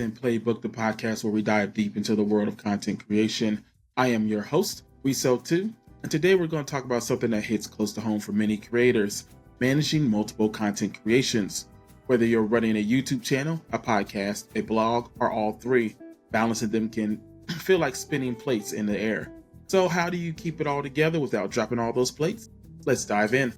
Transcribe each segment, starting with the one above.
Content Playbook, the podcast where we dive deep into the world of content creation. I am your host, Toyia T, and today we're going to talk about something that hits close to home for many creators: managing multiple content creations. Whether you're running a YouTube channel, a podcast, a blog, or all three, balancing them can feel like spinning plates in the air. So how do you keep it all together without dropping all those plates? Let's dive in.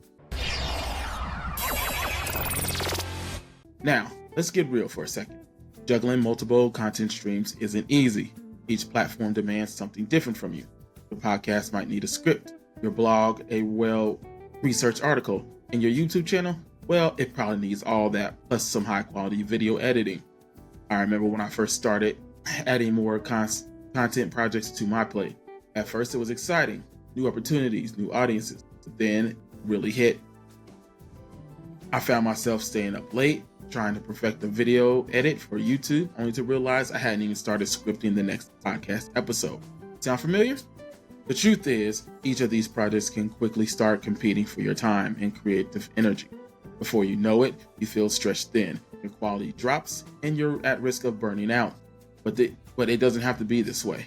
Now, let's get real for a second. Juggling multiple content streams isn't easy. Each platform demands something different from you. Your podcast might need a script, your blog a well-researched article, and your YouTube channel, well, it probably needs all that, plus some high-quality video editing. I remember when I first started adding more content projects to my plate. At first, it was exciting, new opportunities, new audiences, but then it really hit. I found myself staying up late, trying to perfect the video edit for YouTube, only to realize I hadn't even started scripting the next podcast episode. Sound familiar? The truth is, each of these projects can quickly start competing for your time and creative energy. Before you know it, you feel stretched thin, your quality drops, and you're at risk of burning out. But it doesn't have to be this way.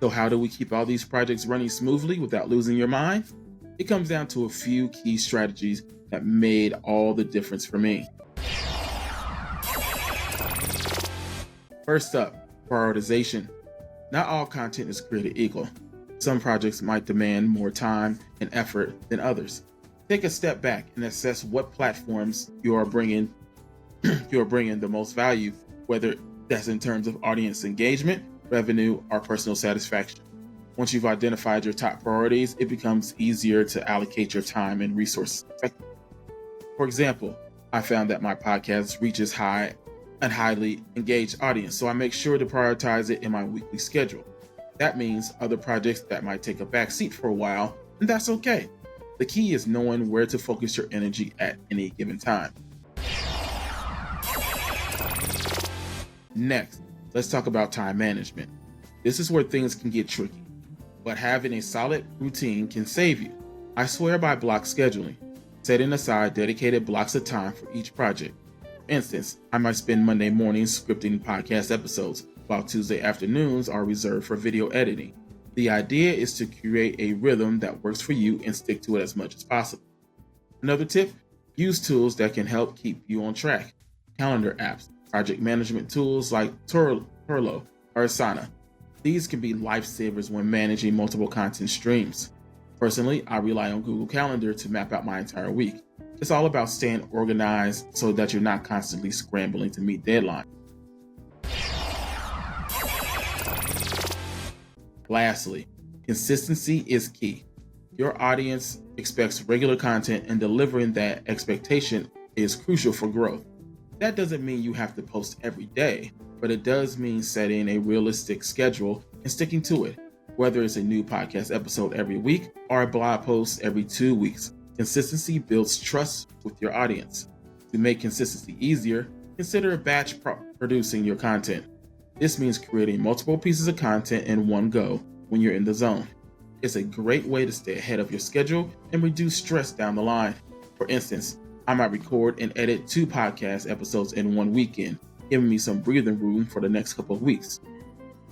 So how do we keep all these projects running smoothly without losing your mind? It comes down to a few key strategies that made all the difference for me. First up, prioritization. Not all content is created equal. Some projects might demand more time and effort than others. Take a step back and assess what platforms you are bringing the most value, whether that's in terms of audience engagement, revenue, or personal satisfaction. Once you've identified your top priorities, it becomes easier to allocate your time and resources effectively. For example, I found that my podcast reaches highly engaged audience, so I make sure to prioritize it in my weekly schedule. That means other projects that might take a back seat for a while, and that's okay. The key is knowing where to focus your energy at any given time. Next, let's talk about time management. This is where things can get tricky, but having a solid routine can save you. I swear by block scheduling, setting aside dedicated blocks of time for each project. For instance, I might spend Monday mornings scripting podcast episodes, while Tuesday afternoons are reserved for video editing. The idea is to create a rhythm that works for you and stick to it as much as possible. Another tip, use tools that can help keep you on track. Calendar apps, project management tools like Trello or Asana. These can be lifesavers when managing multiple content streams. Personally, I rely on Google Calendar to map out my entire week. It's all about staying organized so that you're not constantly scrambling to meet deadlines. Lastly, consistency is key. Your audience expects regular content, and delivering that expectation is crucial for growth. That doesn't mean you have to post every day, but it does mean setting a realistic schedule and sticking to it. Whether it's a new podcast episode every week or a blog post every 2 weeks, consistency builds trust with your audience. To make consistency easier, consider batch producing your content. This means creating multiple pieces of content in one go when you're in the zone. It's a great way to stay ahead of your schedule and reduce stress down the line. For instance, I might record and edit 2 podcast episodes in one weekend, giving me some breathing room for the next couple of weeks.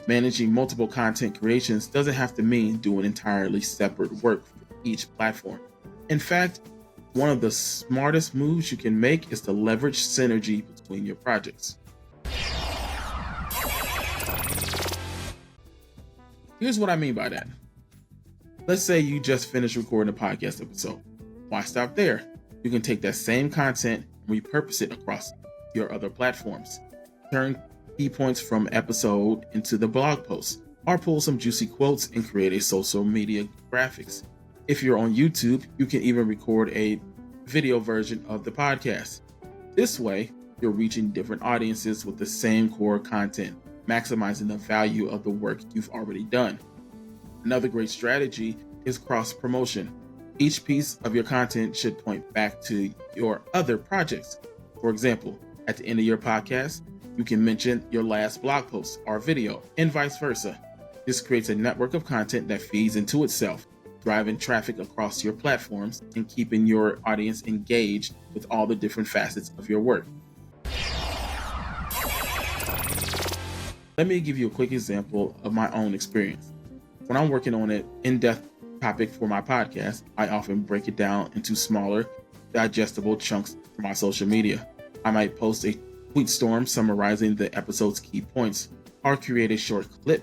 Managing multiple content creations doesn't have to mean doing entirely separate work for each platform. In fact, one of the smartest moves you can make is to leverage synergy between your projects. Here's what I mean by that. Let's say you just finished recording a podcast episode. Why stop there? You can take that same content and repurpose it across your other platforms. Turn key points from episode into the blog post, or pull some juicy quotes and create a social media graphics. If you're on YouTube, you can even record a video version of the podcast. This way, you're reaching different audiences with the same core content, maximizing the value of the work you've already done. Another great strategy is cross-promotion. Each piece of your content should point back to your other projects. For example, at the end of your podcast, you can mention your last blog post or video, and vice versa. This creates a network of content that feeds into itself, driving traffic across your platforms and keeping your audience engaged with all the different facets of your work. Let me give you a quick example of my own experience. When I'm working on an in-depth topic for my podcast, I often break it down into smaller, digestible chunks for my social media. I might post a tweet storm summarizing the episode's key points, or create a short clip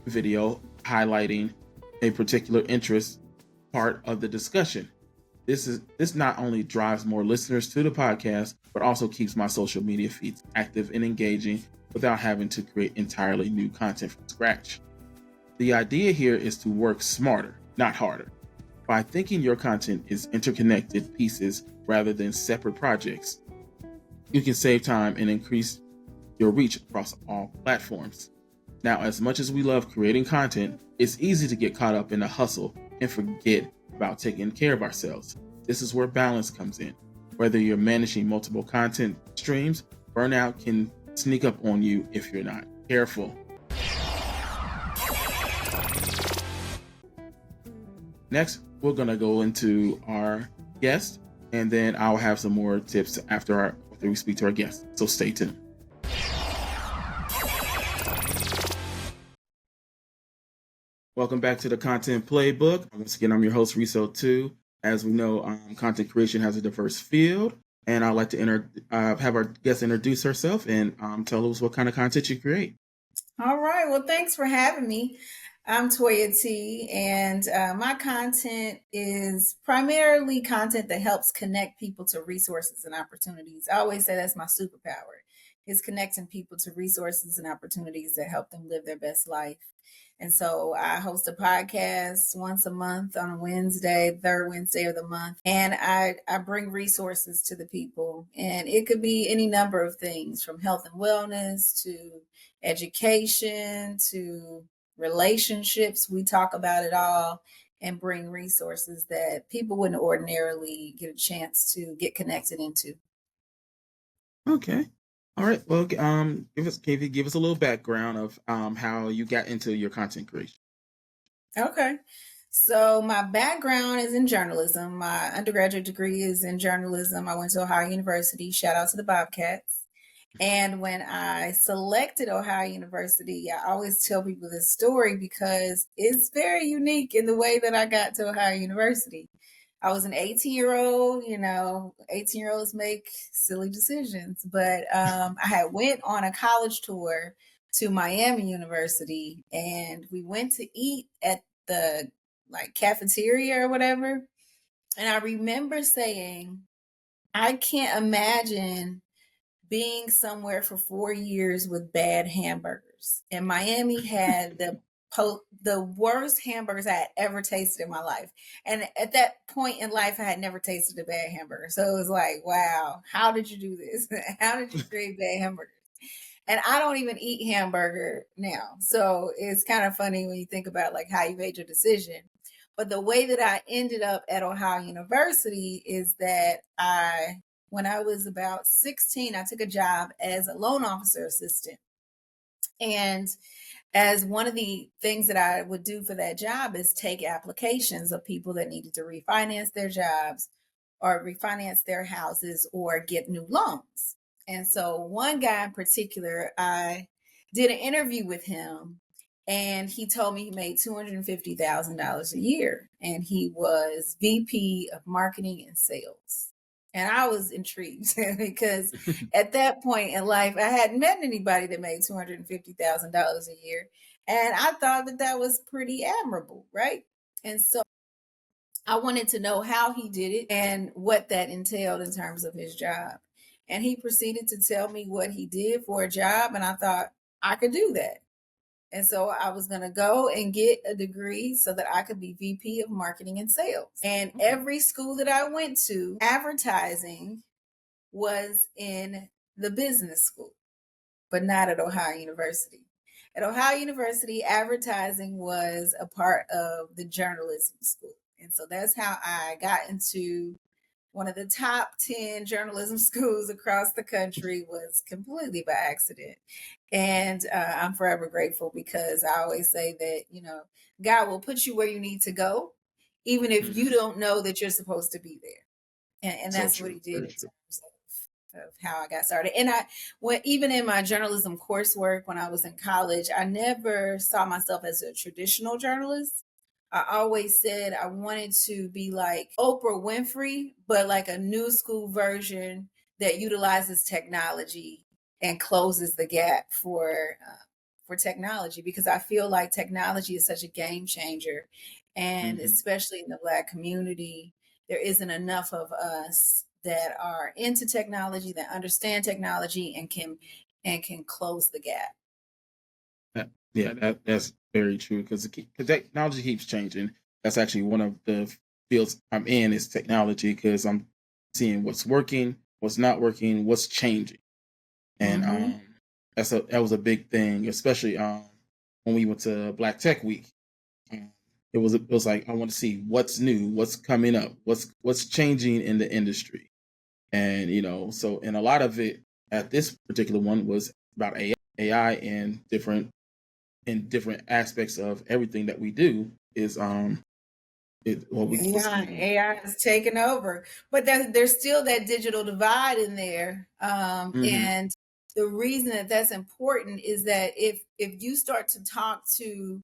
video highlighting a particular interest part of the discussion. This not only drives more listeners to the podcast, but also keeps my social media feeds active and engaging without having to create entirely new content from scratch. The idea here is to work smarter, not harder. By thinking your content is interconnected pieces rather than separate projects, you can save time and increase your reach across all platforms. Now, as much as we love creating content, it's easy to get caught up in the hustle and forget about taking care of ourselves. This is where balance comes in. Whether you're managing multiple content streams, burnout can sneak up on you if you're not careful. Next, we're going to go into our guest, and then I'll have some more tips after we speak to our guest. So stay tuned. Welcome back to the Content Playbook. Once again, I'm your host, Riso 2. As we know, content creation has a diverse field, and I'd like to have our guest introduce herself and tell us what kind of content you create. All right. Well, thanks for having me. I'm Toyia T, and my content is primarily content that helps connect people to resources and opportunities. I always say that's my superpower, is connecting people to resources and opportunities that help them live their best life. And so I host a podcast once a month on a Wednesday, third Wednesday of the month. And I bring resources to the people. And it could be any number of things, from health and wellness to education to relationships. We talk about it all and bring resources that people wouldn't ordinarily get a chance to get connected into. Okay. All right. Well, can you give us a little background of how you got into your content creation? Okay. So my background is in journalism. My undergraduate degree is in journalism. I went to Ohio University. Shout out to the Bobcats. And when I selected Ohio University, I always tell people this story because it's very unique in the way that I got to Ohio University. I was an 18-year-old, 18-year-olds make silly decisions, but I had went on a college tour to Miami University, and we went to eat at the cafeteria or whatever. And I remember saying, I can't imagine being somewhere for 4 years with bad hamburgers. And Miami had the worst hamburgers I had ever tasted in my life. And at that point in life, I had never tasted a bad hamburger. So it was like, wow, how did you do this? How did you create bad hamburgers? And I don't even eat hamburger now. So it's kind of funny when you think about like how you made your decision. But the way that I ended up at Ohio University is that when I was about 16, I took a job as a loan officer assistant. And as one of the things that I would do for that job is take applications of people that needed to refinance their jobs or refinance their houses or get new loans. And so one guy in particular, I did an interview with him, and he told me he made $250,000 a year, and he was VP of marketing and sales. And I was intrigued because at that point in life, I hadn't met anybody that made $250,000 a year. And I thought that that was pretty admirable, right? And so I wanted to know how he did it and what that entailed in terms of his job. And he proceeded to tell me what he did for a job. And I thought I could do that. And so I was going to go and get a degree so that I could be VP of marketing and sales. And every school that I went to, advertising was in the business school, but not at Ohio University. At Ohio University, advertising was a part of the journalism school. And so that's how I got into one of the top 10 journalism schools across the country, was completely by accident. And I'm forever grateful, because I always say that, God will put you where you need to go, even if you don't know that you're supposed to be there. And that's what he did in terms of of how I got started. And even in my journalism coursework when I was in college, I never saw myself as a traditional journalist. I always said I wanted to be like Oprah Winfrey, but like a new school version that utilizes technology and closes the gap for technology, because I feel like technology is such a game changer, and Hmm. especially in the Black community, there isn't enough of us that are into technology, that understand technology, and can close the gap. Yeah, that's very true because technology keeps changing. That's actually one of the fields I'm in is technology because I'm seeing what's working, what's not working, what's changing, and Hmm. that was a big thing, especially when we went to Black Tech Week. Um, it was like I want to see what's new, what's coming up, what's changing in the industry, and so and a lot of it at this particular one was about AI and different aspects of everything that we do is what we what's AI, coming. AI has taken over, but there's still that digital divide in there. Hmm. And the reason that that's important is that if you start to talk to,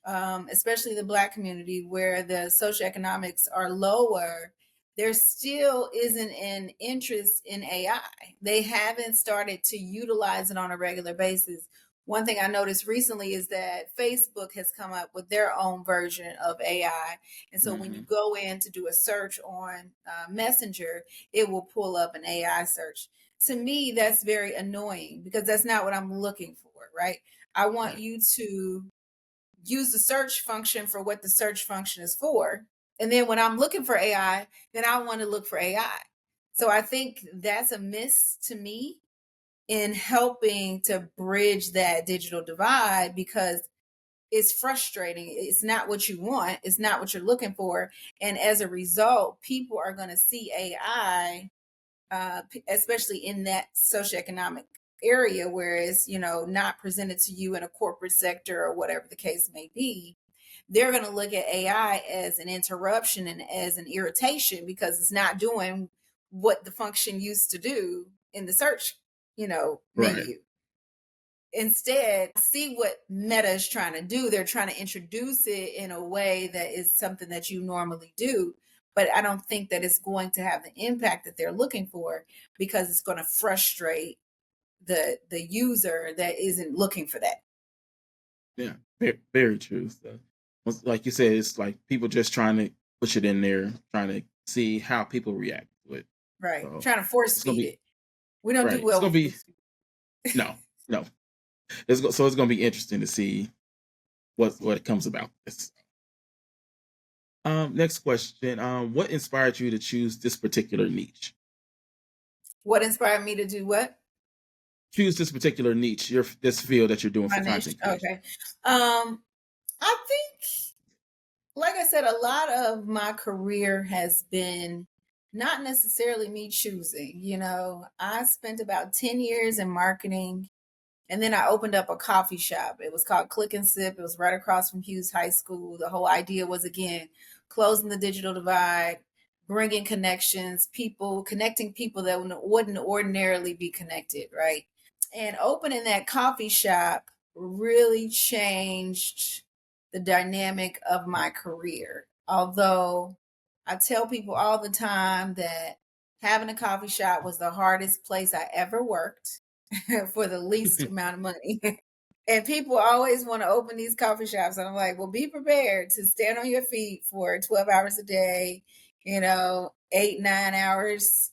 especially the Black community where the socioeconomics are lower, there still isn't an interest in AI. They haven't started to utilize it on a regular basis. One thing I noticed recently is that Facebook has come up with their own version of AI. And so when you Hmm. go in to do a search on Messenger, it will pull up an AI search. To me, that's very annoying because that's not what I'm looking for, right? I want Right. you to use the search function for what the search function is for. And then when I'm looking for AI, then I want to look for AI. So I think that's a miss to me in helping to bridge that digital divide, because it's frustrating. It's not what you want, it's not what you're looking for. And as a result, people are going to see AI, especially in that socioeconomic area where it's not presented to you in a corporate sector or whatever the case may be. They're going to look at AI as an interruption and as an irritation because it's not doing what the function used to do in the search Right. menu. Instead, see what Meta is trying to do. They're trying to introduce it in a way that is something that you normally do, but I don't think that it's going to have the impact that they're looking for, because it's going to frustrate the user that isn't looking for that. Yeah. Very true. So, like you said, it's like people just trying to push it in there, trying to see how people react to it. Right. So Trying to force it's gonna feed be it. We don't do right. It's well gonna with be force no, no. So it's gonna be interesting to see what comes about this. Next question. What inspired you to choose this particular niche? What inspired me to do what? Choose this particular niche, this field that you're doing My for niche. content creation. Okay. I think, like I said, a lot of my career has been not necessarily me choosing. I spent about 10 years in marketing, and then I opened up a coffee shop. It was called Click and Sip. It was right across from Hughes High School. The whole idea was, again, closing the digital divide, bringing connections, people, connecting people that wouldn't ordinarily be connected, right? And opening that coffee shop really changed the dynamic of my career. Although I tell people all the time that having a coffee shop was the hardest place I ever worked for the least amount of money. And people always want to open these coffee shops. And I'm like, well, be prepared to stand on your feet for 12 hours a day, 8, 9 hours,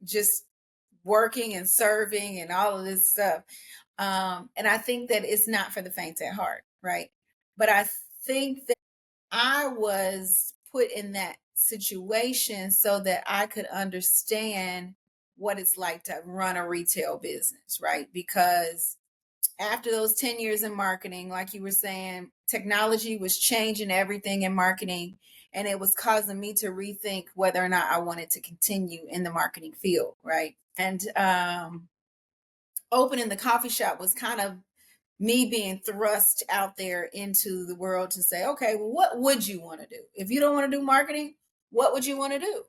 just working and serving and all of this stuff. And I think that it's not for the faint at heart, right? But I think that I was put in that situation so that I could understand what it's like to run a retail business, right? Because after those 10 years in marketing, like you were saying, technology was changing everything in marketing, and it was causing me to rethink whether or not I wanted to continue in the marketing field, right? And opening the coffee shop was kind of me being thrust out there into the world to say, okay, well, what would you want to do? If you don't want to do marketing, what would you want to do?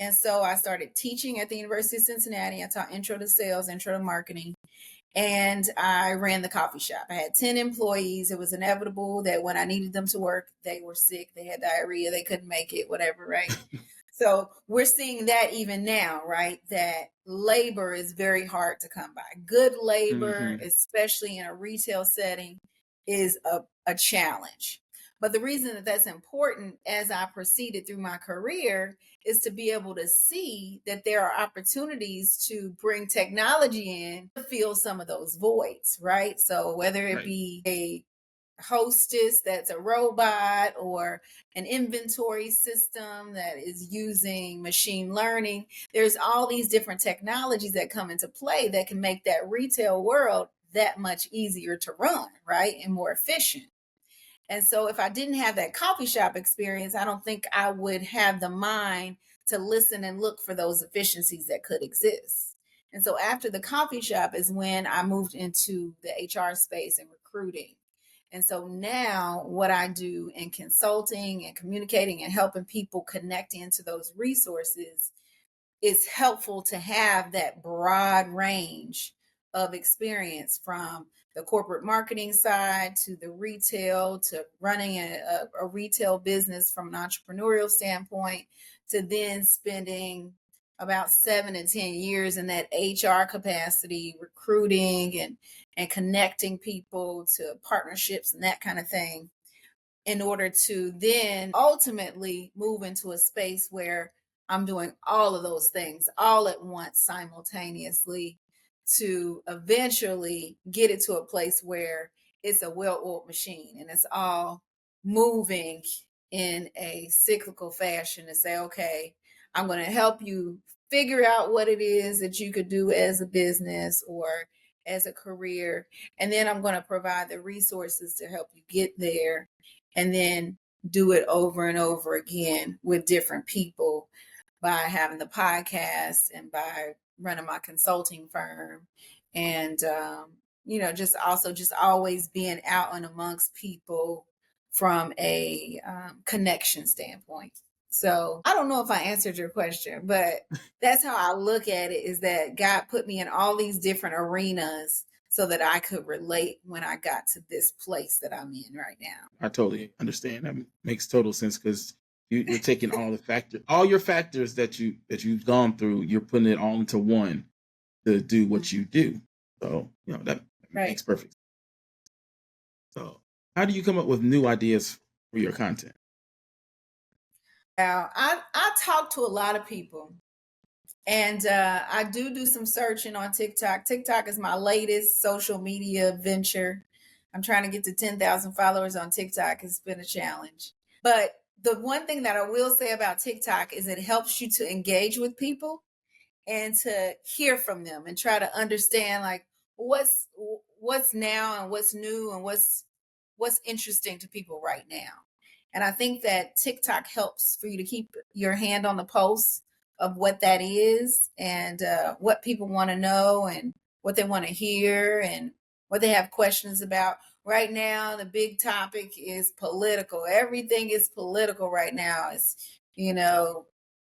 And so I started teaching at the University of Cincinnati. I taught intro to sales, intro to marketing, and I ran the coffee shop. I had 10 employees. It was inevitable that when I needed them to work, they were sick, they had diarrhea, they couldn't make it, whatever, right? So we're seeing that even now, right? That labor is very hard to come by. Good labor, Mm-hmm. especially in a retail setting, is a challenge. But the reason that that's important as I proceeded through my career is to be able to see that there are opportunities to bring technology in to fill some of those voids, right? So whether it Right. be a hostess that's a robot or an inventory system that is using machine learning, there's all these different technologies that come into play that can make that retail world that much easier to run, right? And more efficient. And so if I didn't have that coffee shop experience, I don't think I would have the mind to listen and look for those efficiencies that could exist. And so after the coffee shop is when I moved into the HR space and recruiting. And so now what I do in consulting and communicating and helping people connect into those resources, it's helpful to have that broad range of experience from the corporate marketing side to the retail to running a retail business from an entrepreneurial standpoint to then spending about 7 to 10 years in that HR capacity, recruiting and connecting people to partnerships and that kind of thing in order to then ultimately move into a space where I'm doing all of those things all at once simultaneously to eventually get it to a place where it's a well-oiled machine and it's all moving in a cyclical fashion to say, okay, I'm going to help you figure out what it is that you could do as a business or as a career. And then I'm going to provide the resources to help you get there and then do it over and over again with different people by having the podcast and by running my consulting firm and just also just always being out and amongst people from a connection standpoint. So I don't know if I answered your question, but that's how I look at it, is that God put me in all these different arenas so that I could relate when I got to this place that I'm in right now. I totally understand. That makes total sense because you're taking all your factors that you've gone through, you're putting it all into one to do what you do. So that Right. makes perfect. So how do you come up with new ideas for your content? Now, I talk to a lot of people, and I do some searching on TikTok. TikTok is my latest social media venture. I'm trying to get to 10,000 followers on TikTok. It's been a challenge. But the one thing that I will say about TikTok is it helps you to engage with people and to hear from them and try to understand like what's now and what's new and what's interesting to people right now. And I think that TikTok helps for you to keep your hand on the pulse of what that is and what people want to know and what they want to hear and what they have questions about. Right now, the big topic is political. Everything is political right now. It's,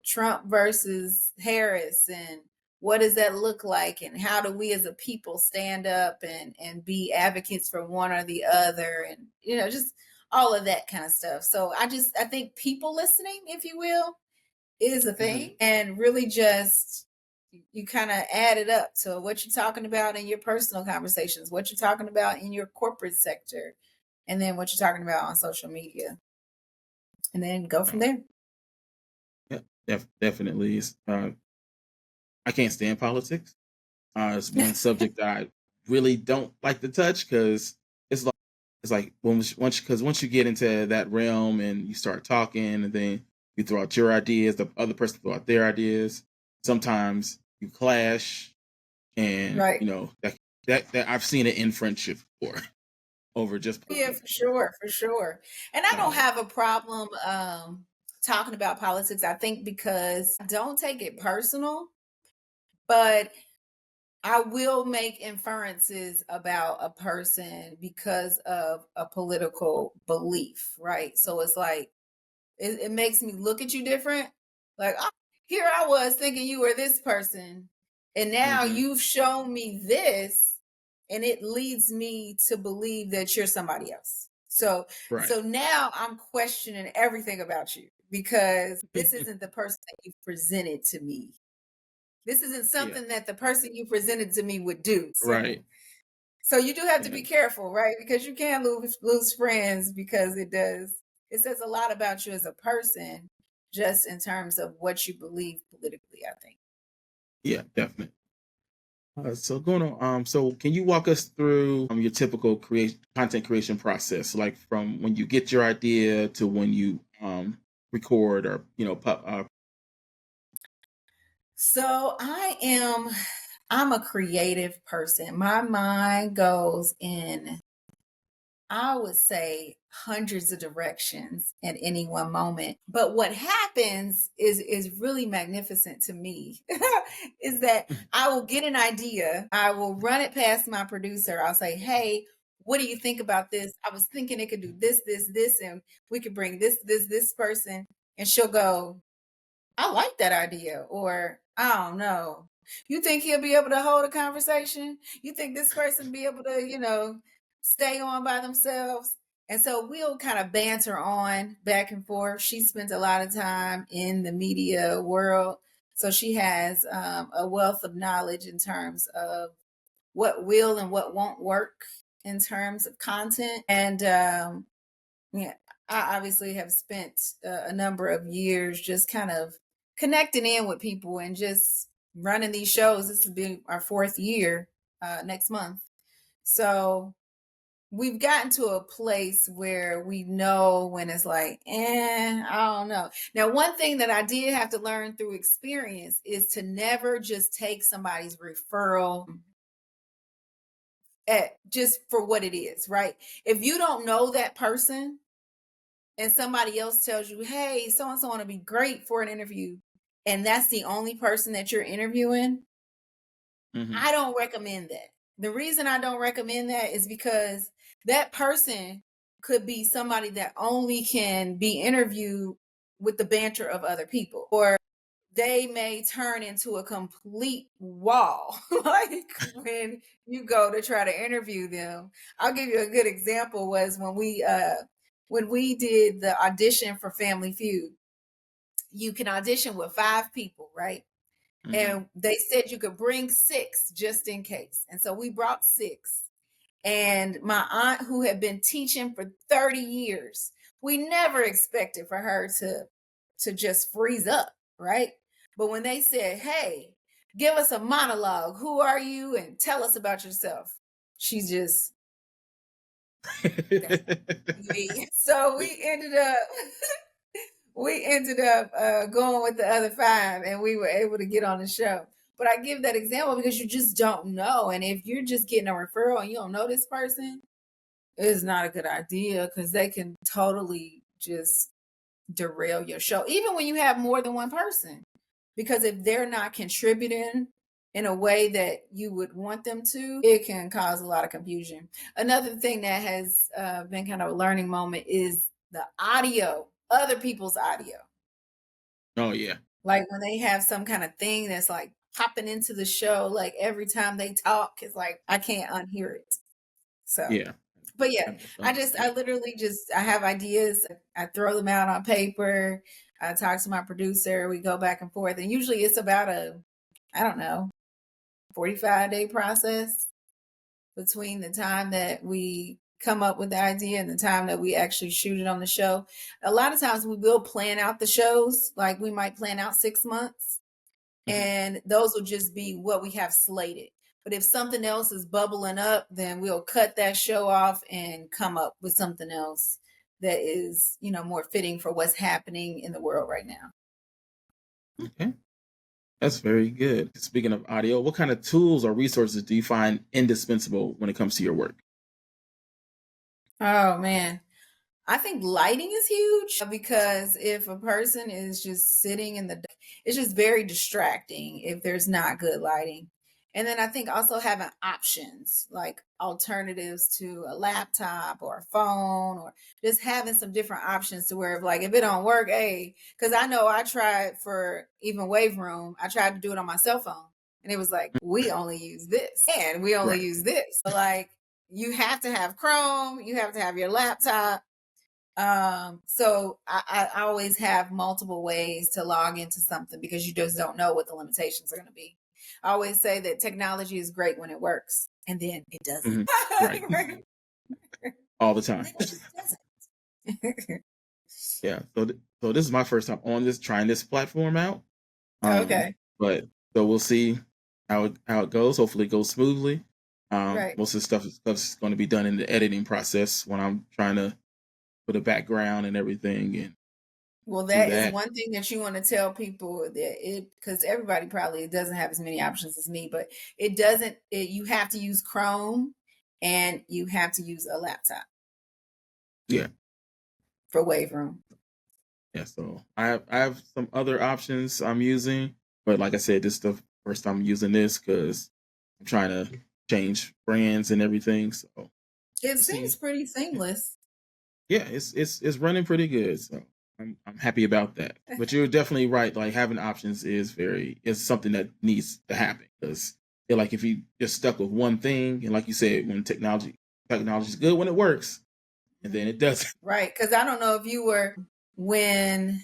Trump versus Harris, and what does that look like, and how do we as a people stand up and be advocates for one or the other, and just all of that kind of stuff. So I think people listening, if you will, is a thing. Mm-hmm. And really just you kind of add it up to what you're talking about in your personal conversations, what you're talking about in your corporate sector, and then what you're talking about on social media, and then go from there. Yeah, definitely. I can't stand politics. It's one subject that I really don't like to touch because it's like once you get into that realm and you start talking and then you throw out your ideas, the other person throw out their ideas. Sometimes you clash, and Right. that I've seen it in friendship before over just Yeah, politics. for sure, for sure. And I don't So have a problem talking about politics. I think because I don't take it personal, but I will make inferences about a person because of a political belief, right? So it's like it makes me look at you different. Like, oh, here I was thinking you were this person, and now Mm-hmm. you've shown me this, and it leads me to believe that you're somebody else. So Right. so now I'm questioning everything about you because this isn't the person that you presented to me. This isn't Yeah. something that the person you presented to me would do. Right. So you do have to Yeah. be careful, right? Because you can lose friends because it says a lot about you as a person just in terms of what you believe politically, I think. Yeah. Definitely. So going on, so can you walk us through your typical create content creation process, like from when you get your idea to when you record or So I'm a creative person. My mind goes in, I would say, hundreds of directions at any one moment. But what happens is really magnificent to me. Is that I will get an idea, I will run it past my producer. I'll say, "Hey, what do you think about this? I was thinking it could do this, this, this, and we could bring this person." And she'll go, "I like that idea," or "I don't know. You think he'll be able to hold a conversation? You think this person be able to, stay on by themselves?" And so we'll kind of banter on back and forth. She spends a lot of time in the media world, so she has a wealth of knowledge in terms of what will and what won't work in terms of content. And yeah, I obviously have spent a number of years just kind of connecting in with people and just running these shows. This will be our fourth year next month. So we've gotten to a place where we know when it's like, I don't know. Now, one thing that I did have to learn through experience is to never just take somebody's referral at just for what it is, right? If you don't know that person, and somebody else tells you, "Hey, so and so want to be great for an interview," and that's the only person that you're interviewing, hmm I don't recommend that. The reason I don't recommend that is because that person could be somebody that only can be interviewed with the banter of other people, or they may turn into a complete wall like when you go to try to interview them. I'll give you a good example was when we did the audition for Family Feud. You can audition with 5 people, right? hmm And they said you could bring 6 just in case. And so we brought 6. And my aunt, who had been teaching for 30 years, we never expected for her to just freeze up, right? But when they said, "Hey, give us a monologue, who are you, and tell us about yourself," she just, that's me. So we ended up going with the other 5, and we were able to get on the show. But I give that example because you just don't know. And if you're just getting a referral and you don't know this person, it's not a good idea because they can totally just derail your show, even when you have more than one person. Because if they're not contributing in a way that you would want them to, it can cause a lot of confusion. Another thing that has been kind of a learning moment is the audio, other people's audio. Oh yeah. Like when they have some kind of thing that's like popping into the show, like every time they talk, it's like I can't unhear it. So, Yeah. but yeah, That most understand. I literally just, I have ideas. I throw them out on paper. I talk to my producer. We go back and forth. And usually it's about I don't know, 45-day process between the time that we come up with the idea and the time that we actually shoot it on the show. A lot of times we will plan out the shows. Like we might plan out 6 months, hmm and those will just be what we have slated. But if something else is bubbling up, then we'll cut that show off and come up with something else that is, more fitting for what's happening in the world right now. Okay. That's very good. Speaking of audio, what kind of tools or resources do you find indispensable when it comes to your work? Oh man. I think lighting is huge because if a person is just sitting in the, it's just very distracting if there's not good lighting. And then I think also having options like alternatives to a laptop or a phone, or just having some different options to where if it don't work, hey, because I know I tried for even Wave Room, I tried to do it on my cell phone and it was like, we only use this and we only Right. use this. So you have to have Chrome, you have to have your laptop. So I always have multiple ways to log into something because you just don't know what the limitations are going to be. I always say that technology is great when it works, and then it doesn't. Right. All the time. It just doesn't. Yeah. So this is my first time on trying this platform out. Okay. But so we'll see how it goes. Hopefully it goes smoothly. Right. Most of the stuff's going to be done in the editing process when I'm trying to put a background and everything and Well, do that is that. one thing that you want to tell people because everybody probably doesn't have as many options as me, but it doesn't, you have to use Chrome and you have to use a laptop Yeah. for Wave Room. Yeah. So I have some other options I'm using, but like I said, this is the first time I'm using this because I'm trying to change brands and everything. So It we'll seems see. pretty seamless. Yeah, it's running pretty good. So I'm happy about that. But you're definitely right. Like having options is something that needs to happen because like if you just stuck with one thing and like you said, when technology is good when it works, and then it doesn't. Right. Because I don't know if you were when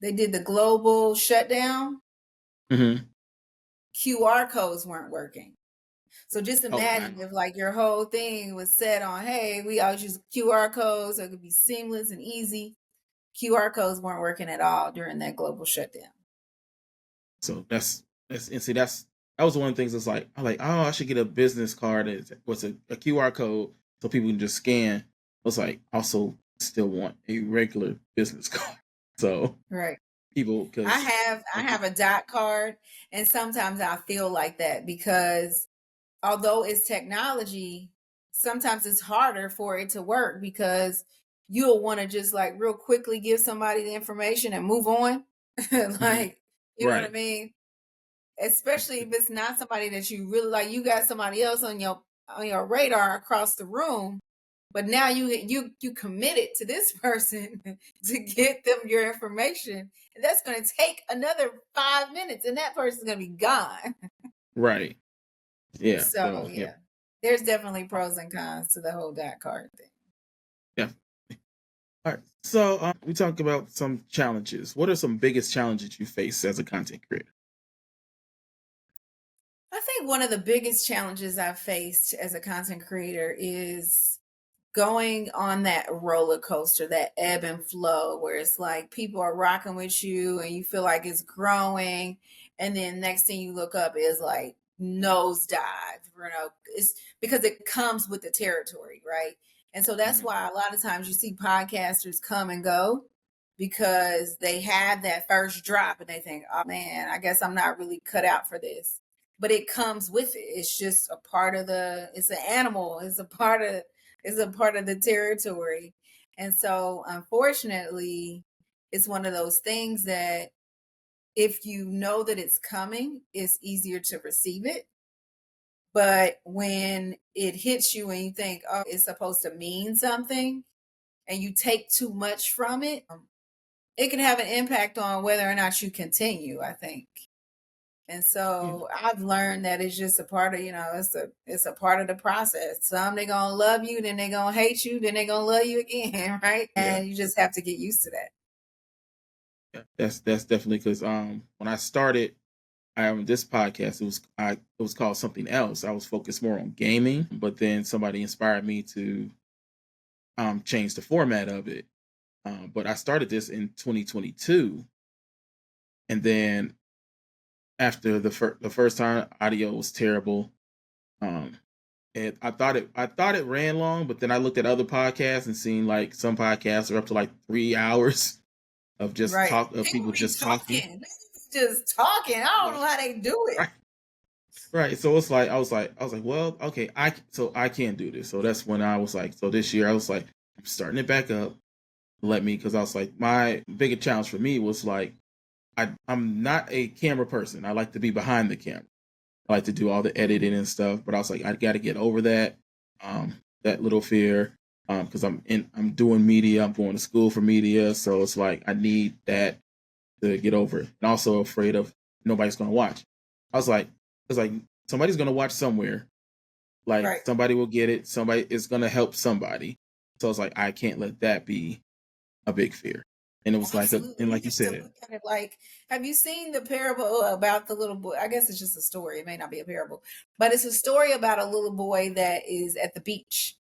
they did the global shutdown, Mm-hmm. QR codes weren't working. So just Oh wow. imagine if your whole thing was set on, hey, we always use QR codes, so it could be seamless and easy. QR codes weren't working at all during that global shutdown. So that's and see that was one of the things that's like I'm like, oh, I should get a business card that was a QR code so people can just scan. I was like, also still want a regular business card. So Right. people I because have a dot card, and sometimes I feel like that because although it's technology, sometimes it's harder for it to work because you'll want to just real quickly give somebody the information and move on. You know what I right. mean? Especially if it's not somebody that you really like. You got somebody else on your radar across the room, but now you committed to this person to get them your information, and that's going to take another 5 minutes, and that person's going to be gone. Right. Yeah. So So yeah. yeah, there's definitely pros and cons to the whole dot card thing. Yeah. All right. So we talk about some challenges. What are some biggest challenges you face as a content creator? I think one of the biggest challenges I've faced as a content creator is going on that roller coaster, that ebb and flow, where it's like people are rocking with you and you feel like it's growing. And then next thing you look up is nosedive, it's because it comes with the territory, right? And so that's Mhm. why a lot of times you see podcasters come and go because they have that first drop and they think, oh man, I guess I'm not really cut out for this. But it comes with it. It's just a part of it's an animal. It's a part of the territory. And so unfortunately, it's one of those things that if you know that it's coming, it's easier to receive it. But when it hits you and you think, oh, it's supposed to mean something, and you take too much from it can have an impact on whether or not you continue, I think. And Yeah. so I've learned that it's just a part of, it's a part of the process. Some they gonna love you, then they gonna hate you, then they gonna love you again, right? Yeah. And you just have to get used to that. Yeah. That's definitely because when I started this podcast, it was called something else. I was focused more on gaming, but then somebody inspired me to change the format of it. But I started this in 2022, and then after the first time, audio was terrible. Um, and I thought it ran long, but then I looked at other podcasts and seen like some podcasts are up to like 3 hours of just Right. talk of People people be just talking. talking, just talking. I don't Right. know how they do it. Right. Right. So it's like I was like, well, okay, I can't do this. So that's when I was like, so this year I was like, I'm starting it back up. Let me because I was like, my biggest challenge for me was like I'm not a camera person. I like to be behind the camera. I like to do all the editing and stuff, but I was like, I got to get over that, that little fear, because I'm doing media. I'm going to school for media, so it's like I need that to get over it. And also afraid of nobody's going to watch. I was like, somebody's going to watch somewhere. Like Right. somebody will get it. Somebody is going to help somebody. So it's like I can't let that be a big fear. And it was like, Absolutely. and You like you have to said, look at it like, have you seen the parable about the little boy? I guess it's just a story. It may not be a parable, but it's a story about a little boy that is at the beach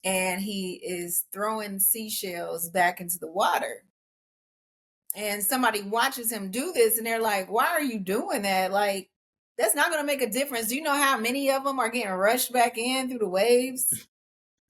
and he is throwing seashells back into the water. And somebody watches him do this and they're like, why are you doing that? Like, that's not going to make a difference. Do you know how many of them are getting rushed back in through the waves?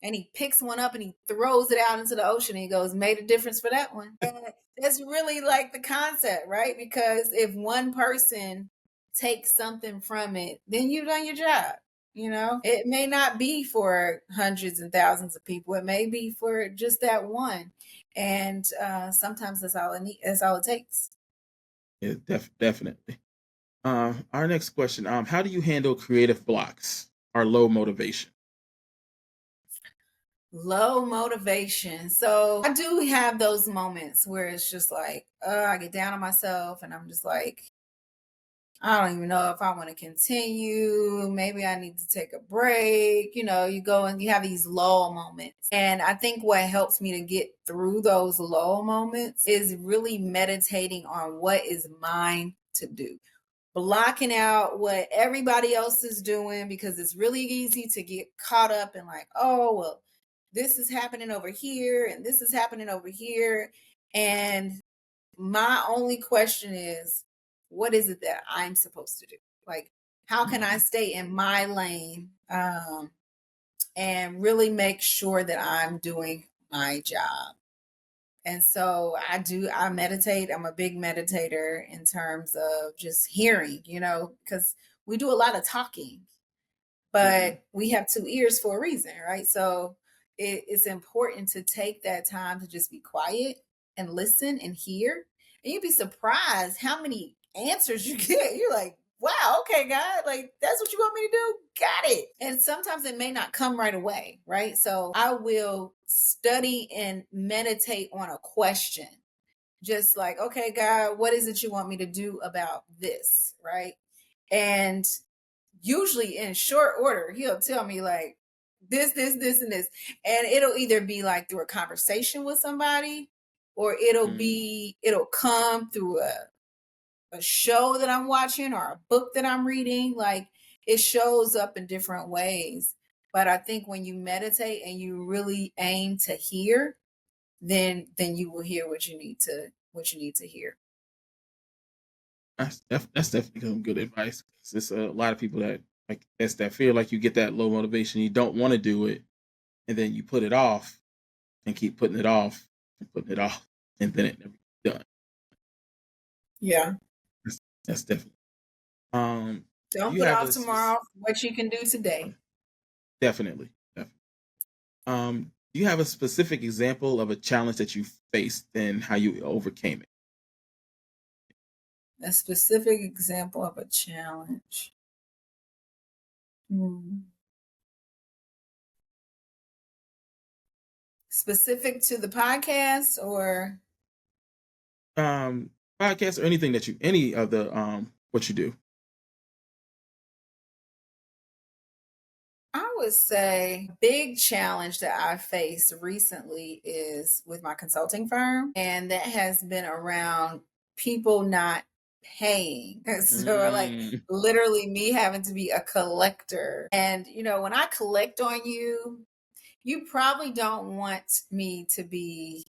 And he picks one up and he throws it out into the ocean. And he goes, made a difference for that one. And that's really like the concept, right? Because if one person takes something from it, then you've done your job. You know, it may not be for hundreds and thousands of people. It may be for just that one. And sometimes that's all it needs. That's all it takes. yeah, definitely. Our next question: how do you handle creative blocks or low motivation? Low motivation. So I do have those moments where it's just like, I get down on myself and I'm just like, I don't even know if I want to continue. Maybe I need to take a break. You know, you go and you have these low moments. And I think what helps me to get through those low moments is really meditating on what is mine to do, blocking out what everybody else is doing, because it's really easy to get caught up in like, oh, well, this is happening over here and this is happening over here. And my only question is, what is it that I'm supposed to do? Like, how can I Mhm. stay in my lane, and really make sure that I'm doing my job? And so I meditate. I'm a big meditator in terms of just hearing, because we do a lot of talking, Mhm. but we have two ears for a reason, right? So it's important to take that time to just be quiet and listen and hear. And you'd be surprised how many answers you get. You're like, wow, okay, God, like that's what you want me to do? Got it. And sometimes it may not come right away, right? So I will study and meditate on a question. Just like, okay, God, what is it you want me to do about this? Right. And usually in short order, he'll tell me like this, and this. And it'll either be like through a conversation with somebody, or Mhm. it'll come through a show that I'm watching or a book that I'm reading. Like it shows up in different ways. But I think when you meditate and you really aim to hear, then you will hear what you need to hear. That's definitely some good advice. 'Cause there's a lot of people that like that's that fear, like you get that low motivation, you don't want to do it, and then you put it off and keep putting it off and putting it off, and then it never gets done. Yeah. That's definitely. Do Don't you put have off a specific? tomorrow what you can do today. Definitely, definitely. Do you have a specific example of a challenge that you faced and how you overcame it? A specific example of a challenge. Hmm. Specific to the podcast, or Podcast or anything that you any of the what you do. I would say big challenge that I faced recently is with my consulting firm, and that has been around people not paying. So like Mm, literally me having to be a collector. And when I collect on you, you probably don't want me to be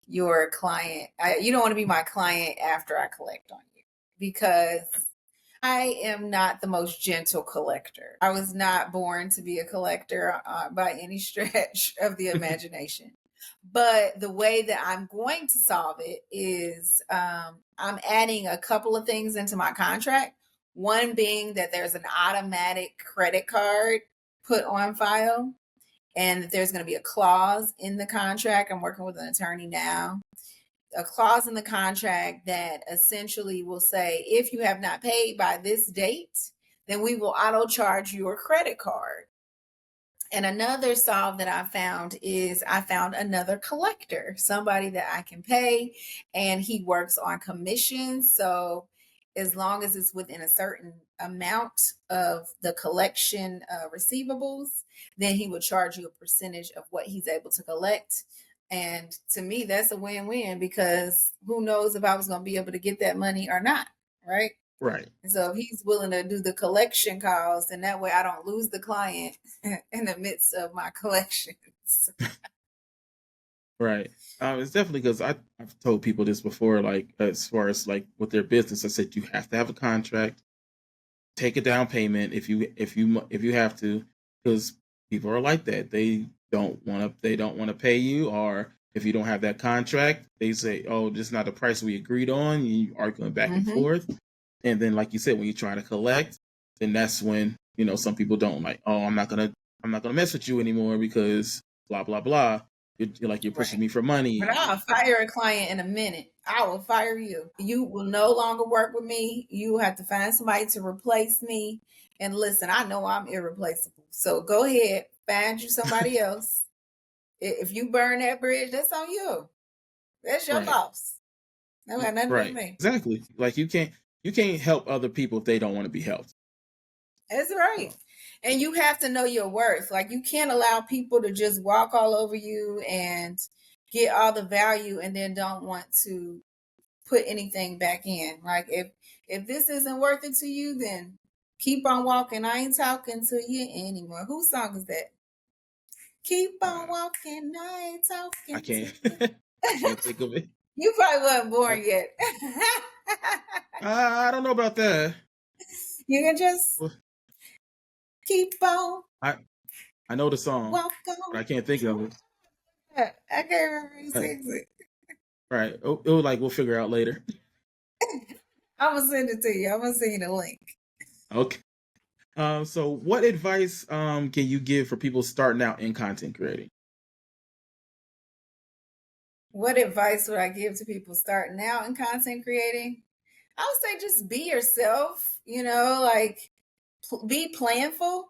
your client. You don't want to be my client after I collect on you, because I am not the most gentle collector. I was not born to be a collector by any stretch of the imagination. But the way that I'm going to solve it is I'm adding a couple of things into my contract. One being that there's an automatic credit card put on file, and that there's going to be a clause in the contract. I'm working with an attorney now, a clause in the contract that essentially will say, if you have not paid by this date, then we will auto charge your credit card. And another solve that I found is I found another collector, somebody that I can pay, and he works on commissions. So as long as it's within a certain amount of the collection receivables, then he will charge you a percentage of what he's able to collect. And to me, that's a win-win, because who knows if I was going to be able to get that money or not, right? Right. And so if he's willing to do the collection calls, then that way I don't lose the client in the midst of my collections. Right. It's definitely because I've told people this before, like as far as like with their business, I said you have to have a contract, take a down payment if you have to, because people are like that. They don't want to pay you, or if you don't have that contract, they say, oh, this is not the price we agreed on. You arguing back and Mm-hmm. forth, and then like you said, when you're trying to collect, then that's when some people don't like. Oh, I'm not gonna mess with you anymore because blah blah blah. You're like you're pushing Right. me for But money. I'll fire a client in a minute. I will fire you. You will no longer work with me. You have to find somebody to replace me. And listen, I know I'm irreplaceable. So go ahead, find you somebody else. If you burn that bridge, that's on you. That's your Right. loss. That got nothing to do with Right. me. Exactly. Like you can't help other people if they don't want to be helped. That's right. And you have to know your worth. Like, you can't allow people to just walk all over you and get all the value and then don't want to put anything back in. Like, if this isn't worth it to you, then keep on walking. I ain't talking to you anymore. Whose song is that? Keep on Uh, walking. I ain't I talking to can't. you. I can't think of it. You probably wasn't born I, yet. I don't know about that. You can just Well, keep on I know the song, walk but on. I can't think of it. I can't remember who Uh, sings it. right. It was like we'll figure out later. I'm gonna send it to you. I'm gonna send you the link. Okay. So what advice can you give for people starting out in content creating? What advice would I give to people starting out in content creating? I would say just be yourself, like be planful,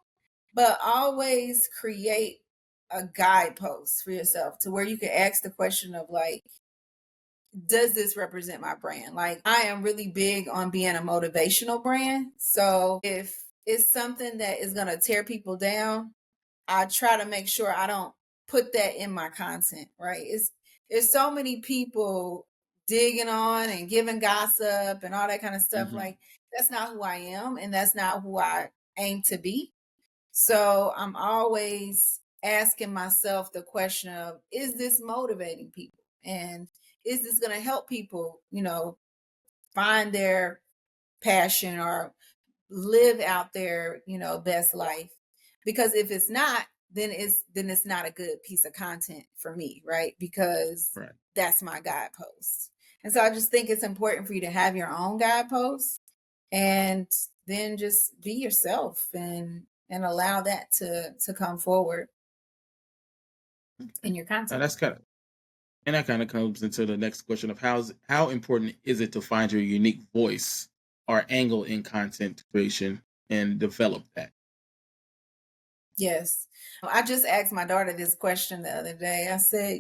but always create a guidepost for yourself to where you can ask the question of, like, does this represent my brand? Like, I am really big on being a motivational brand. So if it's something that is going to tear people down, I try to make sure I don't put that in my content, right? It's so many people digging on and giving gossip and all that kind of stuff. Hmm. Like, that's not who I am, and that's not who I aim to be. So I'm always asking myself the question of, is this motivating people? And is this going to help people, find their passion or live out their, best life? Because if it's not, then it's not a good piece of content for me, right? Because Right. that's my guidepost. And so I just think it's important for you to have your own guideposts, and then just be yourself and allow that to come forward Okay. in your content. That kind of comes into the next question of how important is it to find your unique voice or angle in content creation and develop that? Yes. I just asked my daughter this question the other day. I said,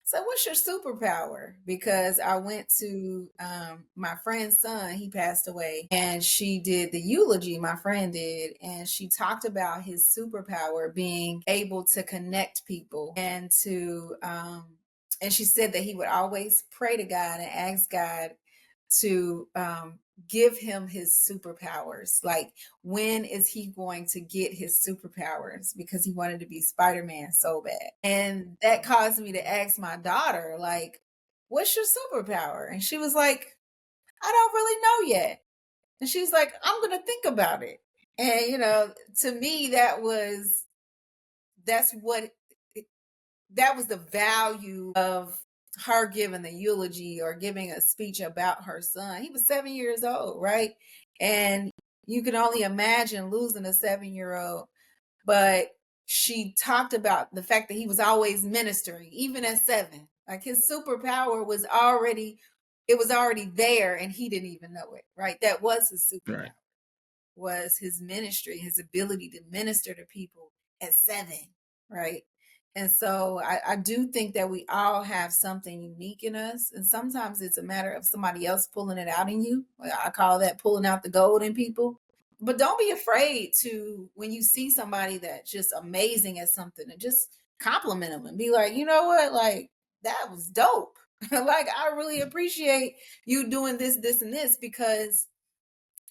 so what's your superpower? Because I went to my friend's son, he passed away, and she did the eulogy, my friend did, and she talked about his superpower being able to connect people and she said that he would always pray to God and ask God to give him his superpowers. Like, when is he going to get his superpowers? Because he wanted to be Spider-Man so bad. And that caused me to ask my daughter, like, what's your superpower? And she was like, I don't really know yet. And she was like, I'm going to think about it. And, to me, that's what that was the value of her giving the eulogy or giving a speech about her son. He was 7 years old, right? And you can only imagine losing a 7-year-old. But she talked about the fact that he was always ministering, even at 7. Like, his superpower it was already there, and he didn't even know it, right? That was his superpower. Right. was his ministry, his ability to minister to people at 7, right? And so I do think that we all have something unique in us. And sometimes it's a matter of somebody else pulling it out in you. I call that pulling out the gold in people. But don't be afraid to, when you see somebody that's just amazing at something, and just compliment them and be like, you know what, like, that was dope. Like, I really appreciate you doing this, this, and this, because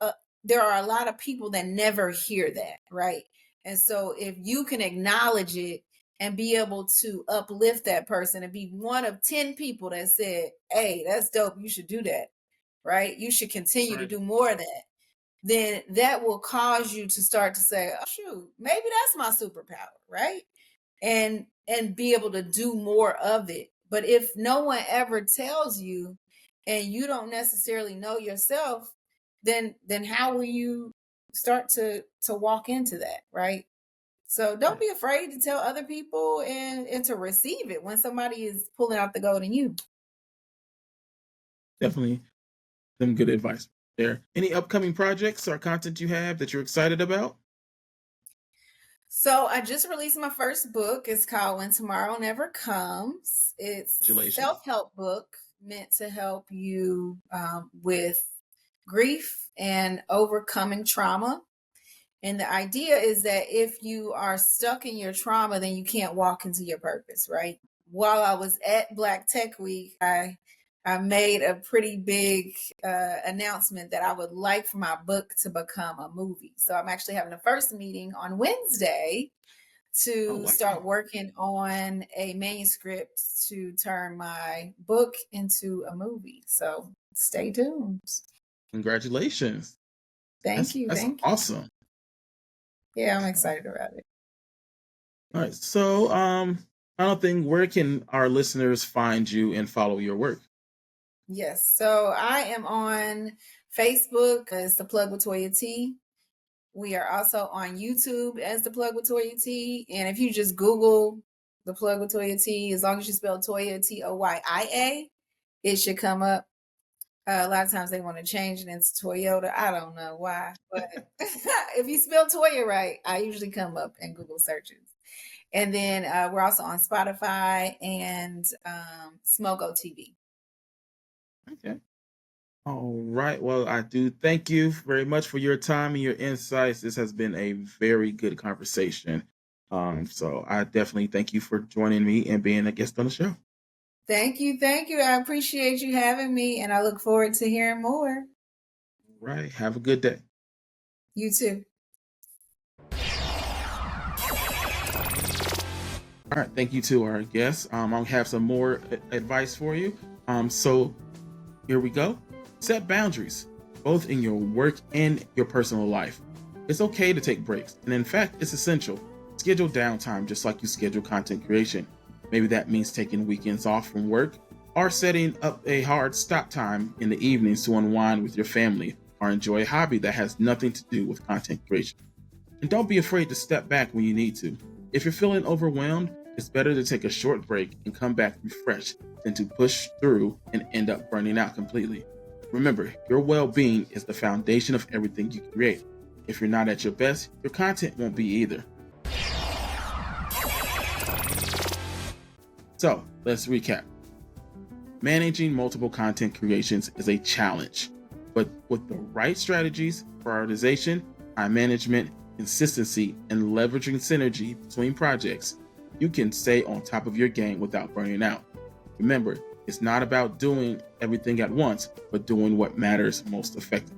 uh, there are a lot of people that never hear that, right? And so if you can acknowledge it and be able to uplift that person and be one of 10 people that said, hey, that's dope, you should do that, right? You should continue to Right. do more of that. Then that will cause you to start to say, oh, shoot, maybe that's my superpower, right? And be able to do more of it. But if no one ever tells you, and you don't necessarily know yourself, then how will you start to walk into that, right? So don't be afraid to tell other people, and to receive it when somebody is pulling out the gold in you. Definitely some good advice there. Any upcoming projects or content you have that you're excited about? So I just released my first book. It's called When Tomorrow Never Comes. It's a Congratulations. self-help book meant to help you with grief and overcoming trauma. And the idea is that if you are stuck in your trauma, then you can't walk into your purpose, right? While I was at Black Tech Week, I made a pretty big announcement that I would like for my book to become a movie. So I'm actually having the first meeting on Wednesday Oh, to wow. start working on a manuscript to turn my book into a movie. So stay tuned. Congratulations. Thank That's you. that's Thank you. awesome. Yeah, I'm excited about it. All right. So, final thing, where can our listeners find you and follow your work? Yes. So I am on Facebook as The Plug with Toyia T. We are also on YouTube as The Plug with Toyia T. And if you just Google The Plug with Toyia T, as long as you spell Toyia, Toyia, it should come up. A lot of times they want to change it into Toyota. I don't know why, but if you spell Toyia right, I usually come up in Google searches. And then we're also on Spotify and Smoko TV. Okay. All right. Well, I do thank you very much for your time and your insights. This has been a very good conversation. So I definitely thank you for joining me and being a guest on the show. Thank you. Thank you. I appreciate you having me, and I look forward to hearing more. All right. Have a good day. You too. All right. Thank you to our guests. I'll have some more advice for you. So here we go. Set boundaries, both in your work and your personal life. It's okay to take breaks, and in fact, it's essential. Schedule downtime just like you schedule content creation. Maybe that means taking weekends off from work, or setting up a hard stop time in the evenings to unwind with your family or enjoy a hobby that has nothing to do with content creation. And don't be afraid to step back when you need to. If you're feeling overwhelmed, it's better to take a short break and come back refreshed than to push through and end up burning out completely. Remember, your well-being is the foundation of everything you create. If you're not at your best, your content won't be either. So, let's recap. Managing multiple content creations is a challenge, but with the right strategies, prioritization, time management, consistency, and leveraging synergy between projects, you can stay on top of your game without burning out. Remember, it's not about doing everything at once, but doing what matters most effectively.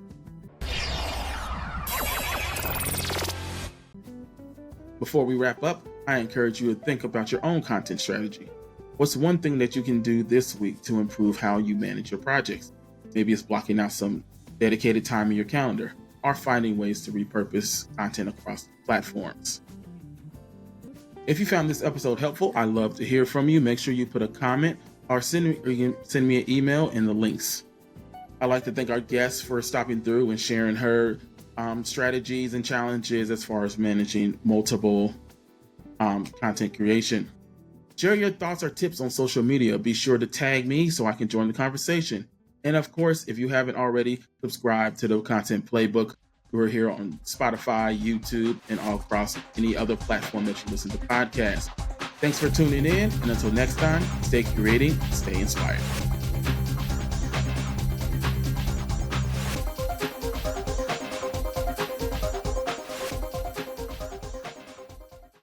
Before we wrap up, I encourage you to think about your own content strategy. What's one thing that you can do this week to improve how you manage your projects? Maybe it's blocking out some dedicated time in your calendar, or finding ways to repurpose content across platforms. If you found this episode helpful, I'd love to hear from you. Make sure you put a comment or send me an email in the links. I'd like to thank our guest for stopping through and sharing her strategies and challenges as far as managing multiple content creation. Share your thoughts or tips on social media. Be sure to tag me so I can join the conversation. And of course, if you haven't already, subscribe to the Content Playbook We're here on Spotify, YouTube, and all across any other platform that you listen to podcasts. Thanks for tuning in, and until next time, stay curating, stay inspired.